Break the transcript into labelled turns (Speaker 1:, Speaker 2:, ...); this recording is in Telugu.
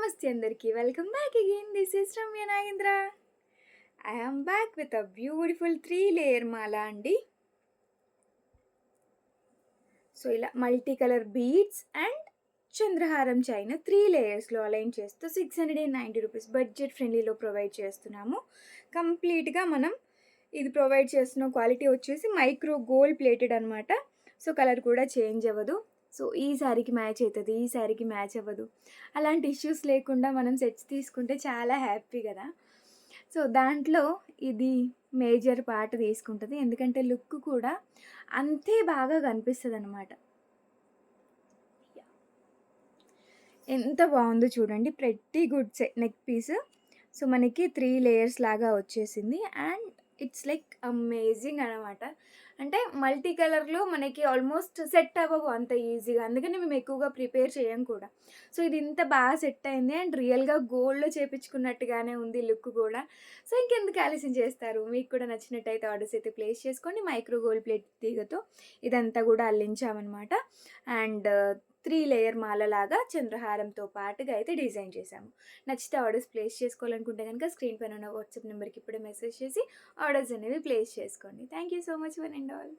Speaker 1: నమస్తే అందరికీ. Welcome back again. This is Ramya Nagendra. I am back with a beautiful 3 layer మాల అండి. సో ఇలా మల్టీ కలర్ బీడ్స్ అండ్ చంద్రహారం చైన్ 3 లేయర్స్లో అలైన్ చేస్తూ 690 రూపీస్ బడ్జెట్ ఫ్రెండ్లీలో ప్రొవైడ్ చేస్తున్నాము. కంప్లీట్గా మనం ఇది ప్రొవైడ్ చేస్తున్న క్వాలిటీ వచ్చేసి మైక్రో గోల్డ్ ప్లేటెడ్ అనమాట. సో కలర్ కూడా చేంజ్ అవ్వదు. సో ఈ శారీకి మ్యాచ్ అవుతుంది, ఈ శారీకి మ్యాచ్ అవ్వదు, అలాంటి ఇష్యూస్ లేకుండా మనం సెట్స్ తీసుకుంటే చాలా హ్యాపీ కదా. సో దాంట్లో ఇది మేజర్ పార్ట్ తీసుకుంటుంది, ఎందుకంటే లుక్ కూడా అంతే బాగా కనిపిస్తుంది అనమాట. ఎంత బాగుందో చూడండి, pretty good neck piece. So మనకి 3 లేయర్స్ లాగా వచ్చేసింది అండ్ ఇట్స్ లైక్ అమేజింగ్ అనమాట. అంటే మల్టీ కలర్లో మనకి ఆల్మోస్ట్ సెట్ అవ్వవు అంత ఈజీగా, అందుకని మేము ఎక్కువగా ప్రిపేర్ చేయం కూడా. సో ఇది ఇంత బాగా సెట్ అయింది అండ్ రియల్గా గోల్డ్లో చేపించుకున్నట్టుగానే ఉంది లుక్ కూడా. సో ఇంకెందుకు ఆలస్యం చేస్తారు, మీకు కూడా నచ్చినట్టయితే ఆర్డర్స్ అయితే ప్లేస్ చేసుకోండి. మైక్రో గోల్డ్ ప్లేట్ తీగతో ఇదంతా కూడా అల్లించామన్నమాట. అండ్ 3 లేయర్ మాలలాగా చంద్రహారంతో పాటుగా అయితే డిజైన్ చేశాము. నచ్చితే ఆర్డర్స్ ప్లేస్ చేసుకోవాలనుకుంటే కనుక స్క్రీన్ పైన ఉన్న వాట్సాప్ నెంబర్కి ఇప్పుడే మెసేజ్ చేసి ఆర్డర్స్ అనేవి ప్లేస్ చేసుకోండి. Thank you so much one and all.